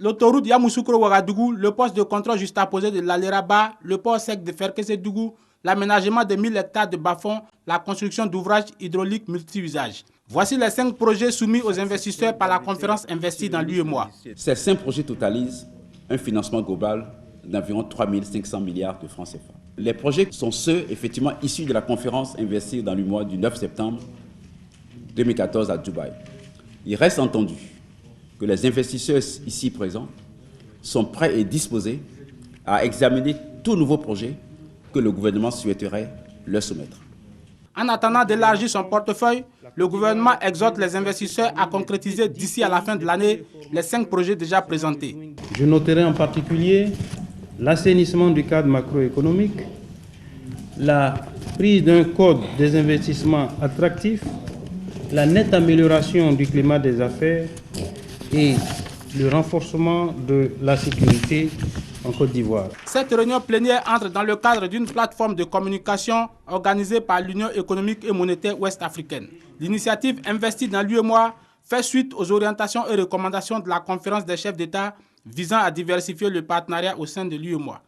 L'autoroute Yamoussoukro-Ouagadougou, le poste de contrôle juste apposé de l'Aléraba, le port sec de Ferkessédougou, l'aménagement de 1000 hectares de bas-fonds, la construction d'ouvrages hydrauliques multi-usages. Voici les 5 projets soumis aux investisseurs par la conférence Investis dans l'UEMOA. Ces 5 projets totalisent un financement global d'environ 3 500 milliards de francs CFA. Les projets sont ceux, effectivement, issus de la conférence Investir dans l'UEMOA du 9 septembre 2014 à Dubaï. Il reste entendu que les investisseurs ici présents sont prêts et disposés à examiner tout nouveau projet que le gouvernement souhaiterait leur soumettre. En attendant d'élargir son portefeuille, le gouvernement exhorte les investisseurs à concrétiser d'ici à la fin de l'année les 5 projets déjà présentés. Je noterai en particulier l'assainissement du cadre macroéconomique, la prise d'un code des investissements attractifs, la nette amélioration du climat des affaires et le renforcement de la sécurité en Côte d'Ivoire. Cette réunion plénière entre dans le cadre d'une plateforme de communication organisée par l'Union économique et monétaire ouest-africaine. L'initiative Investis dans l'UEMOA fait suite aux orientations et recommandations de la conférence des chefs d'État visant à diversifier le partenariat au sein de l'UEMOA.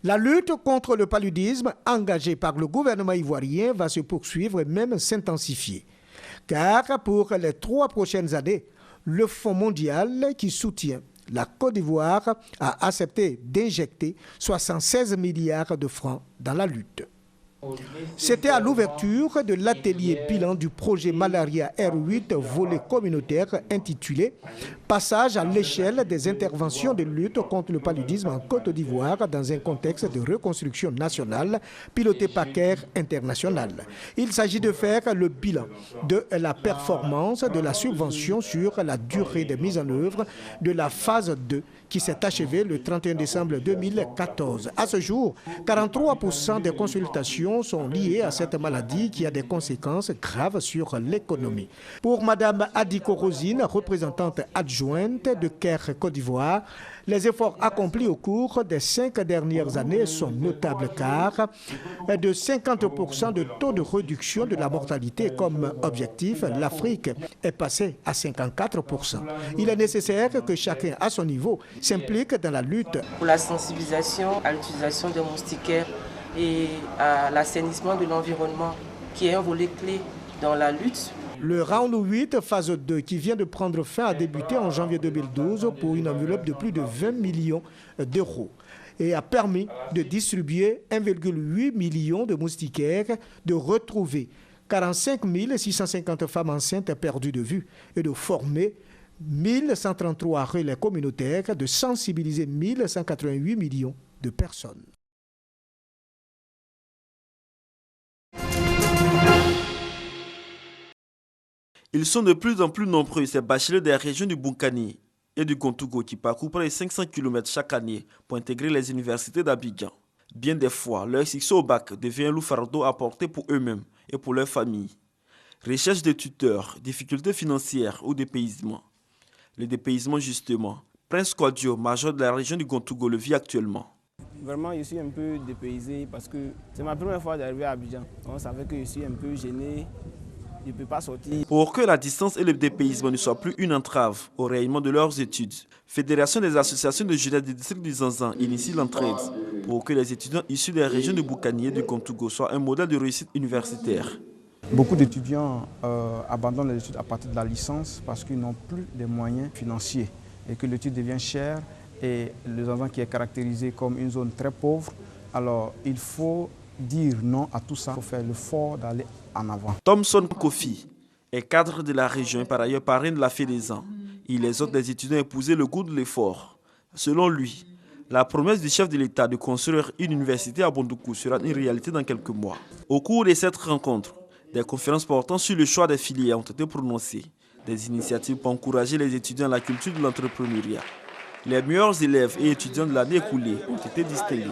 La lutte contre le paludisme engagée par le gouvernement ivoirien va se poursuivre et même s'intensifier. Car pour les 3 prochaines années, le Fonds mondial qui soutient la Côte d'Ivoire a accepté d'injecter 76 milliards de francs dans la lutte. C'était à l'ouverture de l'atelier bilan du projet Malaria R8 volet communautaire intitulé « Passage à l'échelle des interventions de lutte contre le paludisme en Côte d'Ivoire dans un contexte de reconstruction nationale piloté par CARE International ». Il s'agit de faire le bilan de la performance de la subvention sur la durée de mise en œuvre de la phase 2 qui s'est achevée le 31 décembre 2014. À ce jour, 43% des consultations sont liées à cette maladie qui a des conséquences graves sur l'économie. Pour Mme Adiko Rosine, représentante adjointe de CARE Côte d'Ivoire, les efforts accomplis au cours des 5 dernières années sont notables car de 50% de taux de réduction de la mortalité comme objectif, l'Afrique est passée à 54%. Il est nécessaire que chacun à son niveau s'implique dans la lutte. Pour la sensibilisation à l'utilisation des moustiquaires et à l'assainissement de l'environnement, qui est un volet clé dans la lutte. Le round 8, phase 2, qui vient de prendre fin, a débuté en janvier 2012 pour une enveloppe de plus de 20 millions d'euros et a permis de distribuer 1,8 million de moustiquaires, de retrouver 45 650 femmes enceintes perdues de vue et de former 1133 relais communautaires, de sensibiliser 1188 millions de personnes. Ils sont de plus en plus nombreux, ces bacheliers des régions du Bunkani et du Kontougo qui parcourent près de 500 km chaque année pour intégrer les universités d'Abidjan. Bien des fois, leur succès au bac devient un lourd fardeau à porter pour eux-mêmes et pour leurs familles. Recherche de tuteurs, difficultés financières ou dépaysement. Le dépaysement justement, Prince Kodjo, major de la région du Kontougo, le vit actuellement. Vraiment, je suis un peu dépaysé parce que c'est ma première fois d'arriver à Abidjan. Donc, ça fait que je suis un peu gêné. Je ne peux pas sortir. Pour que la distance et le dépaysement ne soient plus une entrave au rayonnement de leurs études, Fédération des associations de jeunesse du district du Zanzan initie l'entraide pour que les étudiants issus des régions de Boukani et du Kontougo soient un modèle de réussite universitaire. Beaucoup d'étudiants abandonnent les études à partir de la licence parce qu'ils n'ont plus les moyens financiers et que l'étude devient chère et le Zanzan qui est caractérisé comme une zone très pauvre. Alors il faut dire non à tout ça, il faut faire l'effort d'aller en avant. Thomson Kofi est cadre de la région et par ailleurs parrain de la Fédésan. Il exhorte les étudiants à épouser le goût de l'effort. Selon lui, la promesse du chef de l'État de construire une université à Bondoukou sera une réalité dans quelques mois. Au cours de cette rencontre, des conférences portant sur le choix des filières ont été prononcées. Des initiatives pour encourager les étudiants à la culture de l'entrepreneuriat. Les meilleurs élèves et étudiants de l'année écoulée ont été distingués.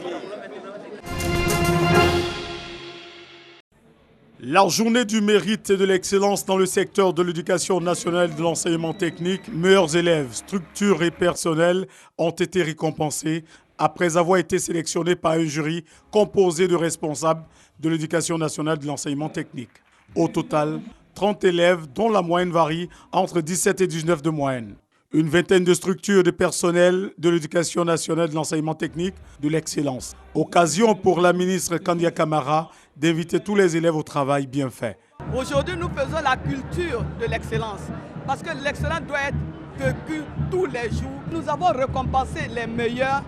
La journée du mérite et de l'excellence dans le secteur de l'éducation nationale et de l'enseignement technique, meilleurs élèves, structures et personnels ont été récompensés après avoir été sélectionnés par un jury composé de responsables de l'éducation nationale et de l'enseignement technique. Au total, 30 élèves dont la moyenne varie entre 17 et 19 de moyenne. Une vingtaine de structures de personnel de l'éducation nationale de l'enseignement technique de l'excellence. Occasion pour la ministre Kandia Camara d'inviter tous les élèves au travail bien fait. Aujourd'hui, nous faisons la culture de l'excellence parce que l'excellence doit être vécue tous les jours. Nous avons récompensé les meilleurs,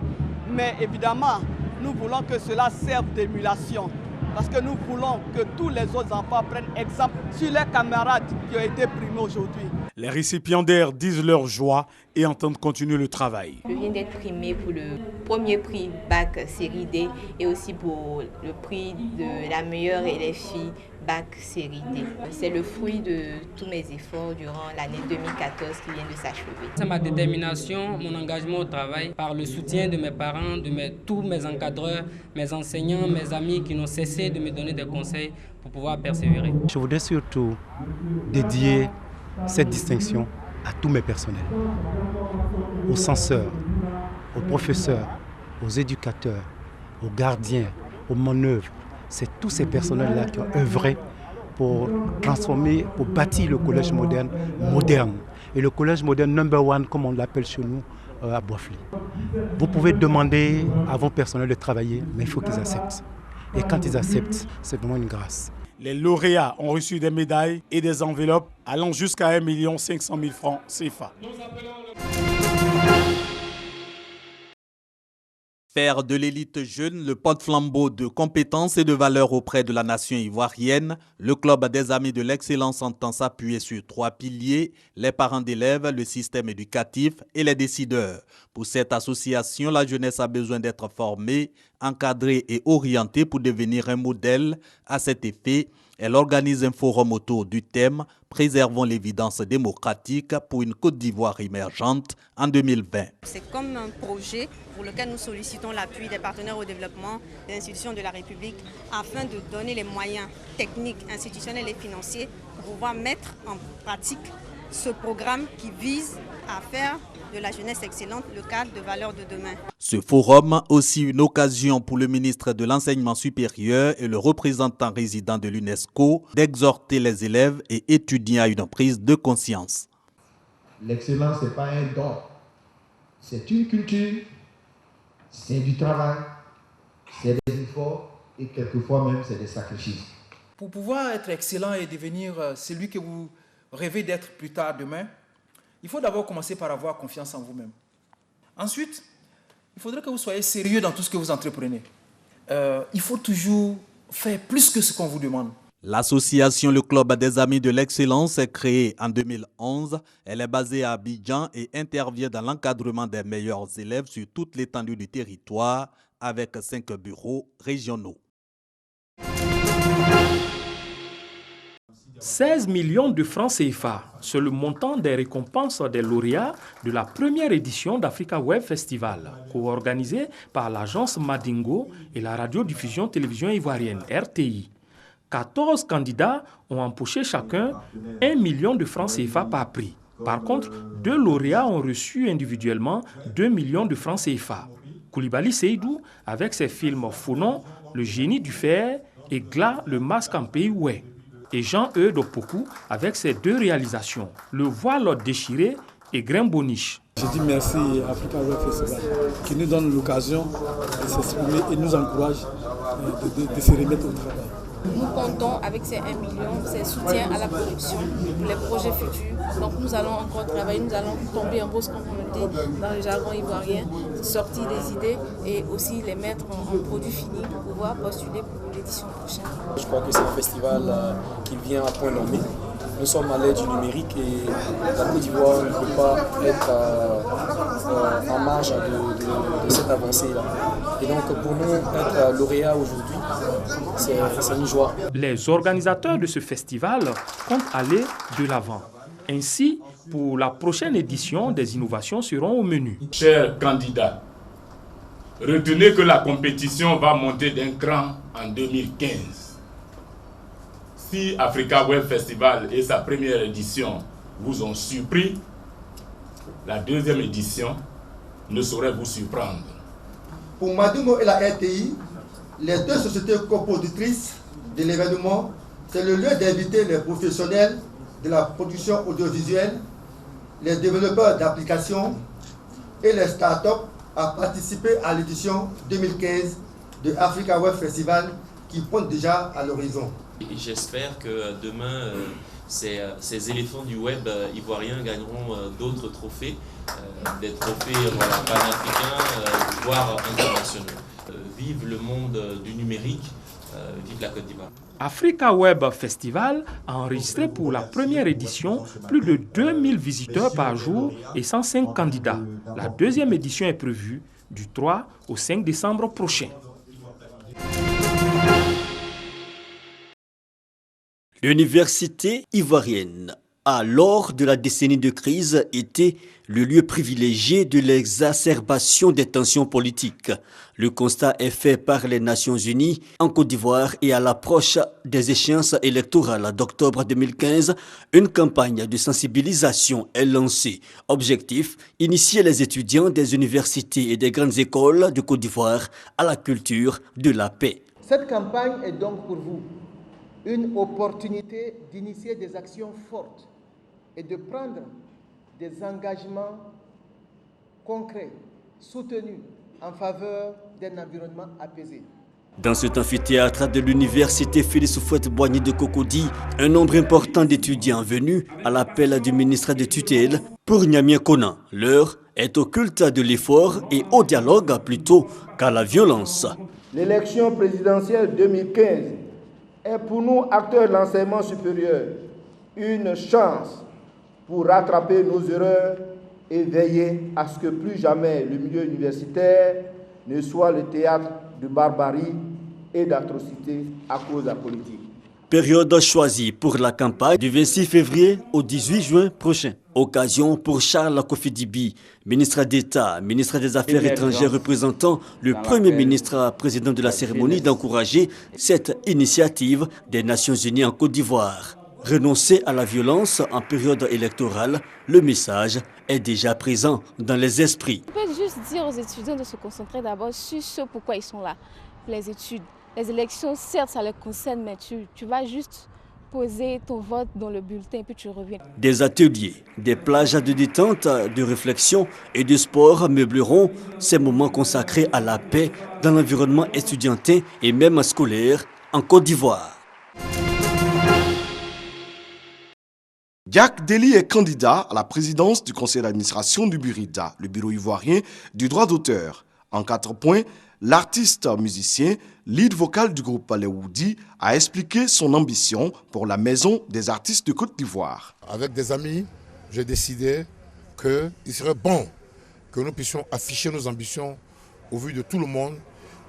mais évidemment, nous voulons que cela serve d'émulation. Parce que nous voulons que tous les autres enfants prennent exemple sur leurs camarades qui ont été primés aujourd'hui. Les récipiendaires disent leur joie et entendent continuer le travail. Je viens d'être primé pour le premier prix bac série D et aussi pour le prix de la meilleure élève fille bac série D. C'est le fruit de tous mes efforts durant l'année 2014 qui vient de s'achever. C'est ma détermination, mon engagement au travail, par le soutien de mes parents, tous mes encadreurs, mes enseignants, mes amis qui n'ont cessé de me donner des conseils pour pouvoir persévérer. Je voudrais surtout dédier cette distinction à tous mes personnels, aux censeurs, aux professeurs, aux éducateurs, aux gardiens, aux manœuvres. C'est tous ces personnels-là qui ont œuvré pour transformer, pour bâtir le collège moderne. Et le collège moderne number one, comme on l'appelle chez nous, à Boisfly. Vous pouvez demander à vos personnels de travailler, mais il faut qu'ils acceptent. Et quand ils acceptent, c'est vraiment une grâce. Les lauréats ont reçu des médailles et des enveloppes allant jusqu'à 1 500 000 francs CFA. Faire de l'élite jeune le porte-flambeau de compétences et de valeurs auprès de la nation ivoirienne, le Club des Amis de l'Excellence entend s'appuyer sur 3 piliers, les parents d'élèves, le système éducatif et les décideurs. Pour cette association, la jeunesse a besoin d'être formée, encadrée et orientée pour devenir un modèle. À cet effet, elle organise un forum autour du thème « Préservons l'évidence démocratique pour une Côte d'Ivoire émergente » en 2020. C'est comme un projet pour lequel nous sollicitons l'appui des partenaires au développement, des institutions de la République, afin de donner les moyens techniques, institutionnels et financiers pour pouvoir mettre en pratique ce programme qui vise à faire de la jeunesse excellente le cadre de valeurs de demain. Ce forum, aussi une occasion pour le ministre de l'Enseignement supérieur et le représentant résident de l'UNESCO d'exhorter les élèves et étudiants à une prise de conscience. L'excellence, ce n'est pas un don, c'est une culture, c'est du travail, c'est des efforts et quelquefois même c'est des sacrifices. Pour pouvoir être excellent et devenir celui que vous rêvez d'être plus tard demain, il faut d'abord commencer par avoir confiance en vous-même. Ensuite, il faudrait que vous soyez sérieux dans tout ce que vous entreprenez. Il faut toujours faire plus que ce qu'on vous demande. L'association Le Club des Amis de l'Excellence est créée en 2011. Elle est basée à Abidjan et intervient dans l'encadrement des meilleurs élèves sur toute l'étendue du territoire avec 5 bureaux régionaux. 16 millions de francs CFA, c'est le montant des récompenses des lauréats de la première édition d'Africa Web Festival, co-organisée par l'agence Madingo et la radiodiffusion télévision ivoirienne RTI. 14 candidats ont empoché chacun 1 million de francs CFA par prix. Par contre, 2 lauréats ont reçu individuellement 2 millions de francs CFA. Koulibaly Seydou avec ses films Founon, Le génie du fer et Gla, le masque en pays oué. Et Jean-Eudes Opoku avec ses 2 réalisations, Le voile déchiré et Grain Boniche. Je dis merci à Africa Web Festival qui nous donne l'occasion de s'exprimer et nous encourage de se remettre au travail. Nous comptons avec ces 1 million, ces soutiens à la production pour les projets futurs. Donc nous allons encore travailler, nous allons tomber en bourse, comme on le dit dans le jargon ivoirien, sortir des idées et aussi les mettre en produits finis pour pouvoir postuler pour l'édition prochaine. Je crois que c'est un festival qui vient à point nommé. Nous sommes à l'ère du numérique et la Côte d'Ivoire ne peut pas être en marge de cette avancée-là. Et donc pour nous, être lauréat aujourd'hui, c'est une joie. Les organisateurs de ce festival comptent aller de l'avant. Ainsi, pour la prochaine édition, des innovations seront au menu. Chers candidats, retenez que la compétition va monter d'un cran en 2015. Si Africa Web Festival et sa première édition vous ont surpris, la deuxième édition ne saurait vous surprendre. Pour Madingo et la RTI, les 2 sociétés coproductrices de l'événement, C'est le lieu d'inviter les professionnels de la production audiovisuelle, les développeurs d'applications et les startups à participer à l'édition 2015 de Africa Web Festival qui pointe déjà à l'horizon. J'espère que demain, ces éléphants du web ivoiriens gagneront d'autres trophées, des trophées panafricains, voire internationaux. Vive le monde du numérique, vive la Côte d'Ivoire. Africa Web Festival a enregistré pour la première édition plus de 2000 visiteurs par jour et 105 candidats. La deuxième édition est prévue du 3 au 5 décembre prochain. L'université ivoirienne a, lors de la décennie de crise, été le lieu privilégié de l'exacerbation des tensions politiques. Le constat est fait par les Nations Unies en Côte d'Ivoire et à l'approche des échéances électorales d'octobre 2015, une campagne de sensibilisation est lancée. Objectif, initier les étudiants des universités et des grandes écoles de Côte d'Ivoire à la culture de la paix. Cette campagne est donc pour vous une opportunité d'initier des actions fortes et de prendre des engagements concrets, soutenus en faveur d'un environnement apaisé. Dans cet amphithéâtre de l'université Félix Houphouët-Boigny de Cocody, un nombre important d'étudiants venus à l'appel du ministre de tutelle pour Gnamien Konan. L'heure est au culte de l'effort et au dialogue plutôt qu'à la violence. L'élection présidentielle 2015 est pour nous, acteurs de l'enseignement supérieur, une chance pour rattraper nos erreurs et veiller à ce que plus jamais le milieu universitaire ne soit le théâtre de barbarie et d'atrocités à cause de la politique. Période choisie pour la campagne du 26 février au 18 juin prochain. Occasion pour Charles Kofi Dibi, ministre d'État, ministre des Affaires étrangères représentant le Premier ministre président de la cérémonie, d'encourager cette initiative des Nations Unies en Côte d'Ivoire. Renoncer à la violence en période électorale, le message est déjà présent dans les esprits. On peut juste dire aux étudiants de se concentrer d'abord sur ce pourquoi ils sont là. Les études, les élections, certes ça les concerne, mais tu vas juste poser ton vote dans le bulletin et puis tu reviens. Des ateliers, des plages de détente, de réflexion et de sport meubleront ces moments consacrés à la paix dans l'environnement étudiantin et même scolaire en Côte d'Ivoire. Diack Dely est candidat à la présidence du conseil d'administration du BURIDA, le bureau ivoirien du droit d'auteur. En 4 points, l'artiste musicien, lead vocal du groupe Les Woody, a expliqué son ambition pour la maison des artistes de Côte d'Ivoire. Avec des amis, j'ai décidé qu'il serait bon que nous puissions afficher nos ambitions au vu de tout le monde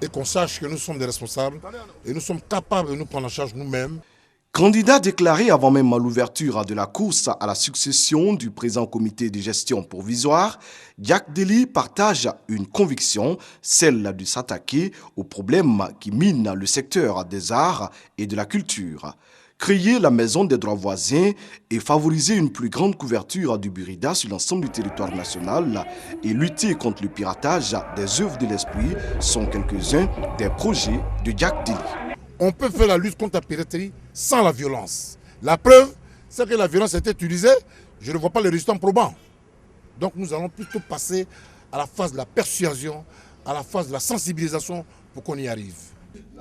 et qu'on sache que nous sommes des responsables et nous sommes capables de nous prendre en charge nous-mêmes. Candidat déclaré avant même l'ouverture de la course à la succession du présent comité de gestion provisoire, Diack Dely partage une conviction, celle de s'attaquer aux problèmes qui minent le secteur des arts et de la culture. Créer la maison des droits voisins et favoriser une plus grande couverture du BURIDA sur l'ensemble du territoire national et lutter contre le piratage des œuvres de l'esprit sont quelques-uns des projets de Diack Dely. On peut faire la lutte contre la piraterie sans la violence. La preuve, c'est que la violence a été utilisée, je ne vois pas les résultats probants. Donc nous allons plutôt passer à la phase de la persuasion, à la phase de la sensibilisation pour qu'on y arrive.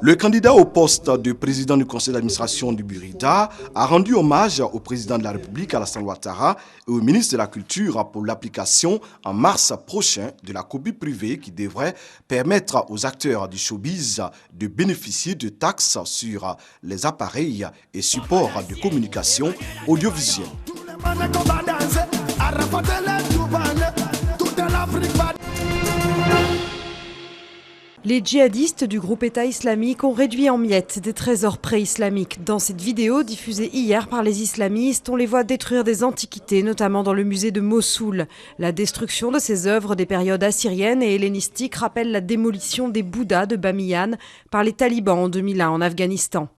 Le candidat au poste de président du conseil d'administration du BURIDA a rendu hommage au président de la République, Alassane Ouattara, et au ministre de la Culture pour l'application en mars prochain de la copie privée qui devrait permettre aux acteurs du showbiz de bénéficier de taxes sur les appareils et supports de communication audiovisuelle. Les djihadistes du groupe État islamique ont réduit en miettes des trésors préislamiques. Dans cette vidéo diffusée hier par les islamistes, on les voit détruire des antiquités, notamment dans le musée de Mossoul. La destruction de ces œuvres des périodes assyriennes et hellénistiques rappelle la démolition des Bouddhas de Bamiyan par les talibans en 2001 en Afghanistan.